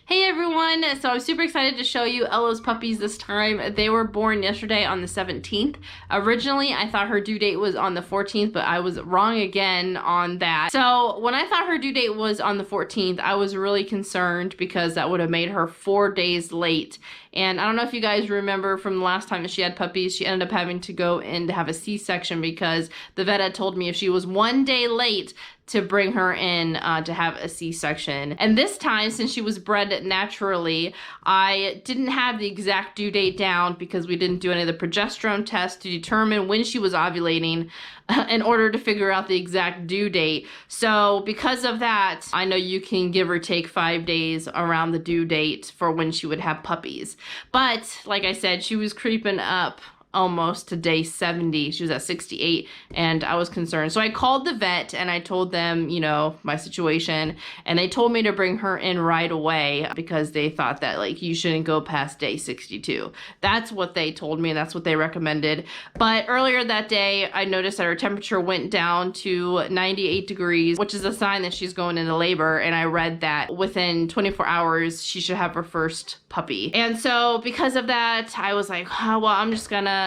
Hey everyone! So I'm super excited to show you Ella's puppies this time. They were born yesterday on the 17th. Originally, I thought her due date was on the 14th, but I was wrong again on that. So when I thought her due date was on the 14th, I was really concerned because that would have made her 4 days late. And I don't know if you guys remember from the last time that she had puppies, she ended up having to go in to have a C-section because the vet had told me if she was 1 day late, to bring her in to have a C-section. And this time, since she was bred naturally, I didn't have the exact due date down because we didn't do any of the progesterone tests to determine when she was ovulating in order to figure out the exact due date. So because of that, I know you can give or take 5 days around the due date for when she would have puppies. But like I said, she was creeping up almost to day 70. She was at 68 and I was concerned. So I called the vet and I told them, you know, my situation, and they told me to bring her in right away because they thought that like you shouldn't go past day 62. That's what they told me and that's what they recommended. But earlier that day, I noticed that her temperature went down to 98 degrees, which is a sign that she's going into labor. And I read that within 24 hours, she should have her first puppy. And so because of that, I was like, oh, well, I'm just gonna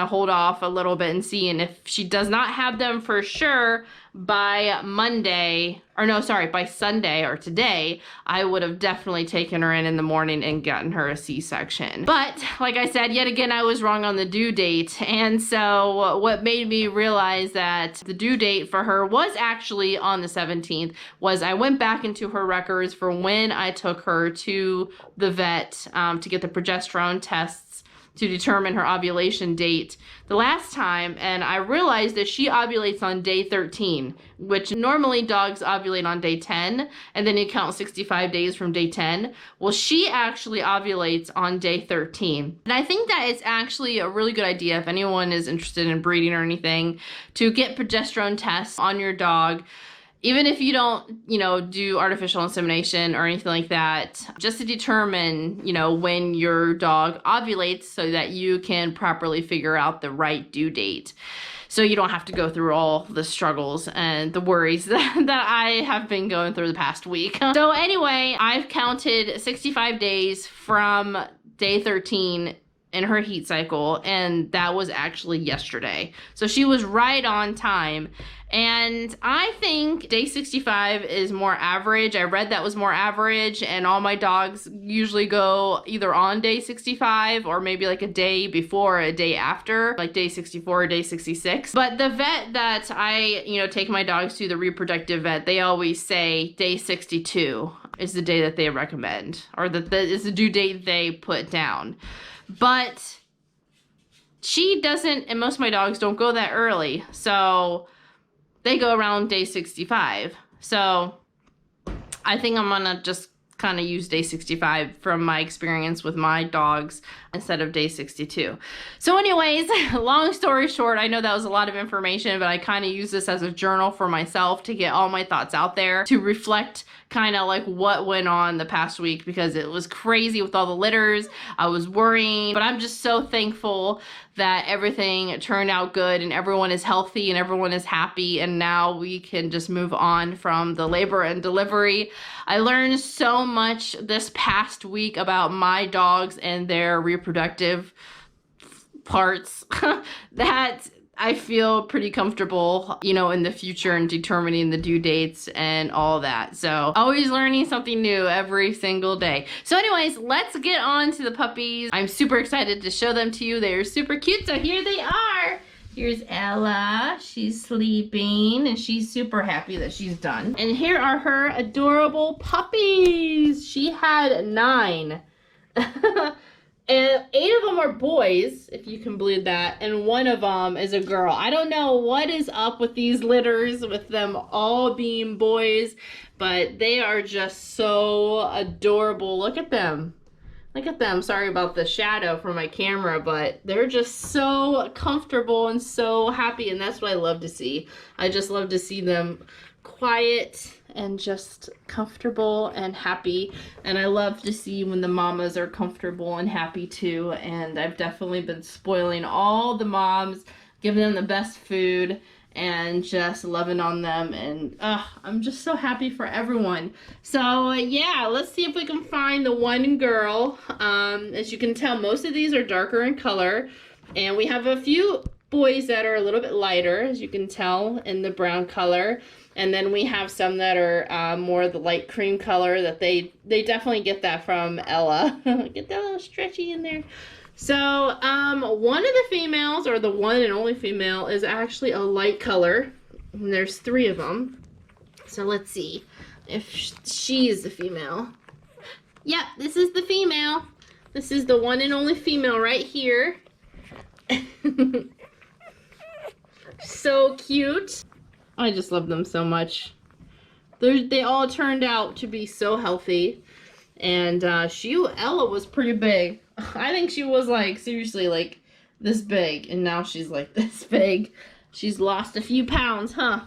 hold off a little bit and see. And if she does not have them for sure by Monday, or no, sorry, by Sunday or today, I would have definitely taken her in the morning and gotten her a C-section. But like I said, yet again, I was wrong on the due date. And so what made me realize that the due date for her was actually on the 17th was I went back into her records for when I took her to the vet to get the progesterone tests to determine her ovulation date the last time, and I realized that she ovulates on day 13, which normally dogs ovulate on day 10, and then you count 65 days from day 10. Well, she actually ovulates on day 13. And I think that it's actually a really good idea if anyone is interested in breeding or anything to get progesterone tests on your dog. Even if you don't, do artificial insemination or anything like that, just to determine, when your dog ovulates so that you can properly figure out the right due date. So you don't have to go through all the struggles and the worries that I have been going through the past week. So anyway, I've counted 65 days from day 13 in her heat cycle, and that was actually yesterday. So she was right on time. And I think day 65 is more average. I read that was more average, and all my dogs usually go either on day 65 or maybe like a day before or a day after, like day 64 or day 66. But the vet that I, take my dogs to, the reproductive vet, they always say day 62 is the day that they recommend, or that is the due date they put down. But she doesn't, and most of my dogs don't go that early. So they go around day 65. So I think I'm gonna just kind of use day 65 from my experience with my dogs instead of day 62. So anyways, long story short, I know that was a lot of information, but I kind of use this as a journal for myself to get all my thoughts out there, to reflect kind of like what went on the past week, because it was crazy with all the litters. I was worrying, but I'm just so thankful that everything turned out good and everyone is healthy and everyone is happy, and now we can just move on from the labor and delivery. I learned so much this past week about my dogs and their reproductive parts that I feel pretty comfortable, in the future and determining the due dates and all that. So always learning something new every single day. So anyways, let's get on to the puppies. I'm super excited to show them to you. They're super cute. So here they are. Here's Ella. She's sleeping and she's super happy that she's done. And here are her adorable puppies. She had 9. And 8 of them are boys, if you can believe that, and 1 of them is a girl. I don't know what is up with these litters, with them all being boys, but they are just so adorable. Look at them. Look at them. Sorry about the shadow from my camera, but they're just so comfortable and so happy, and that's what I love to see. I just love to see them quiet and just comfortable and happy, and I love to see when the mamas are comfortable and happy too. And I've definitely been spoiling all the moms, giving them the best food and just loving on them, and I'm just so happy for everyone. So yeah, let's see if we can find the one girl. As you can tell, most of these are darker in color, and we have a few boys that are a little bit lighter, as you can tell, in the brown color. And then we have some that are more the light cream color, that they definitely get that from Ella. Get that little stretchy in there. So one of the females, or the one and only female, is actually a light color. And there's 3 of them. So let's see if she's the female. Yep, this is the female. This is the one and only female right here. So cute. I just love them so much. They all turned out to be so healthy. And Ella was pretty big. I think she was like, seriously, like this big. And now she's like this big. She's lost a few pounds, huh?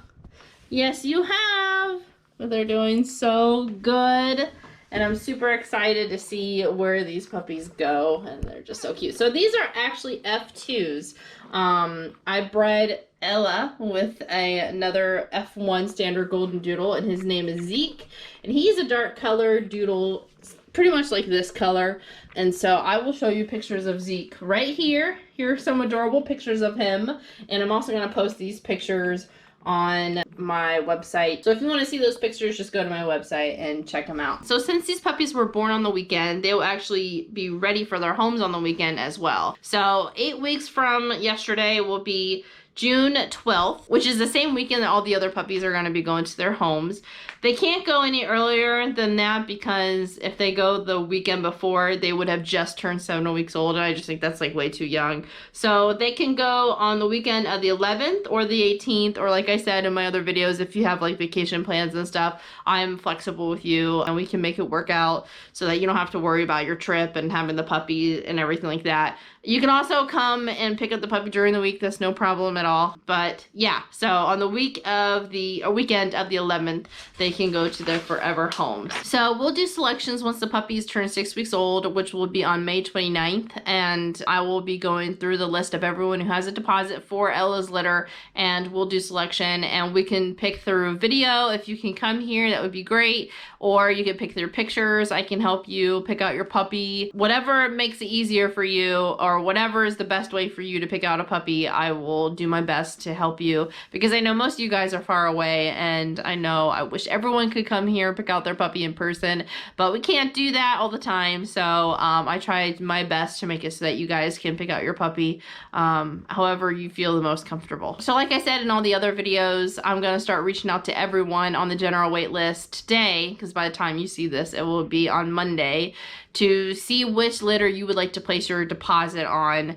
Yes, you have. But they're doing so good. And I'm super excited to see where these puppies go. And they're just so cute. So these are actually F2s. I bred Ella with another F1 standard Goldendoodle, and his name is Zeke. And he's a dark colored doodle, pretty much like this color. And so I will show you pictures of Zeke right here. Here are some adorable pictures of him. And I'm also going to post these pictures on my website. So if you want to see those pictures, just go to my website and check them out. So since these puppies were born on the weekend, they will actually be ready for their homes on the weekend as well. So 8 weeks from yesterday will be June 12th, which is the same weekend that all the other puppies are going to be going to their homes. They can't go any earlier than that, because if they go the weekend before, they would have just turned 7 weeks old, and I just think that's like way too young. So they can go on the weekend of the 11th or the 18th, or like I said in my other videos, if you have like vacation plans and stuff, I'm flexible with you and we can make it work out so that you don't have to worry about your trip and having the puppy and everything like that. You can also come and pick up the puppy during the week. That's no problem at all. But yeah, so on the weekend of the 11th, they can go to their forever homes. So we'll do selections once the puppies turn 6 weeks old, which will be on May 29th. And I will be going through the list of everyone who has a deposit for Ella's litter, and we'll do selection, and we can pick through video. If you can come here, that would be great. Or you can pick through pictures. I can help you pick out your puppy. Whatever makes it easier for you, or whatever is the best way for you to pick out a puppy, I will do my best to help you, because I know most of you guys are far away, and I know I wish everyone could come here pick out their puppy in person, but we can't do that all the time. So I tried my best to make it so that you guys can pick out your puppy however you feel the most comfortable. So like I said in all the other videos, I'm going to start reaching out to everyone on the general wait list today, because by the time you see this, it will be on Monday, to see which litter you would like to place your deposit on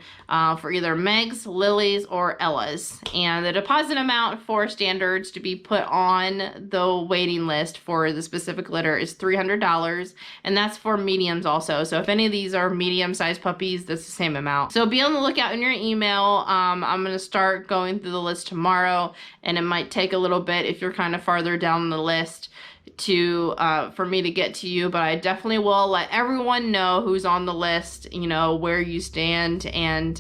for either Meg's, Lily's, or Ella's. And the deposit amount for standards to be put on the waiting list for the specific litter is $300, and that's for mediums also. So if any of these are medium-sized puppies, that's the same amount. So be on the lookout in your email. I'm going to start going through the list tomorrow, and it might take a little bit if you're kind of farther down the list for me to get to you, but I definitely will let everyone know who's on the list, you know, where you stand. And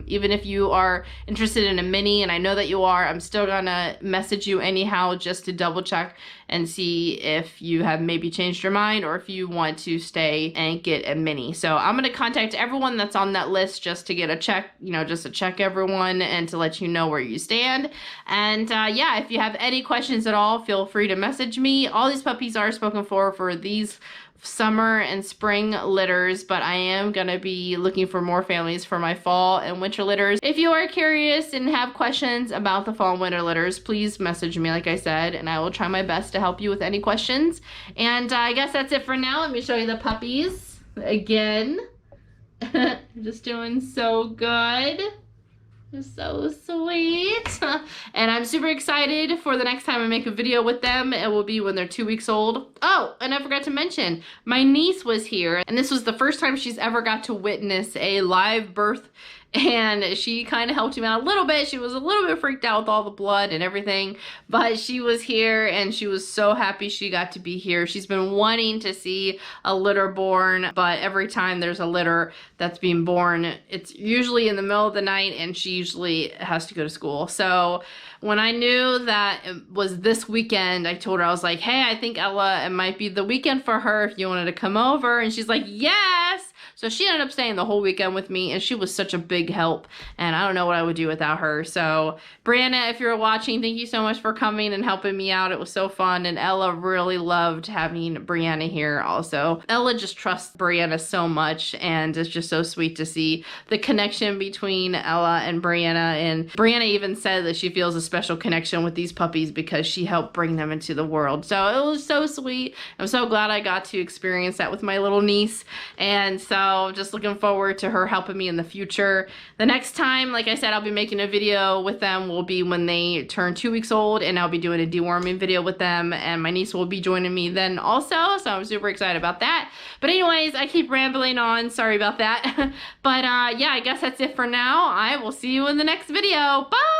even if you are interested in a mini, and I know that you are, I'm still gonna message you anyhow just to double check and see if you have maybe changed your mind, or if you want to stay and get a mini. So I'm gonna contact everyone that's on that list just to get a check, you know, just to check everyone and to let you know where you stand. And yeah, if you have any questions at all, feel free to message me. All these puppies are spoken for these summer and spring litters, but I am gonna be looking for more families for my fall and winter litters. If you are curious and have questions about the fall and winter litters, please message me, like I said, and I will try my best to help you with any questions. And I guess that's it for now. Let me show you the puppies again. Just doing so good. So sweet. And I'm super excited for the next time I make a video with them. It will be when they're 2 weeks old. Oh, and I forgot to mention, my niece was here, and this was the first time she's ever got to witness a live birth and she kind of helped him out a little bit. She was a little bit freaked out with all the blood and everything, but she was here and she was so happy she got to be here. She's been wanting to see a litter born, but every time there's a litter that's being born, it's usually in the middle of the night and she usually has to go to school. So when I knew that it was this weekend, I told her, I was like, hey, I think Ella, it might be the weekend for her if you wanted to come over. And she's like, yes. So she ended up staying the whole weekend with me, and she was such a big help, and I don't know what I would do without her. So Brianna, if you're watching, thank you so much for coming and helping me out. It was so fun, and Ella really loved having Brianna here also. Ella just trusts Brianna so much, and it's just so sweet to see the connection between Ella and Brianna. And Brianna even said that she feels a special connection with these puppies because she helped bring them into the world. So it was so sweet. I'm so glad I got to experience that with my little niece, and so just looking forward to her helping me in the future. The next time, like I said, I'll be making a video with them will be when they turn 2 weeks old, and I'll be doing a deworming video with them, and my niece will be joining me then also, so I'm super excited about that. But anyways, I keep rambling on, sorry about that. But yeah, I guess that's it for now. I will see you in the next video. Bye!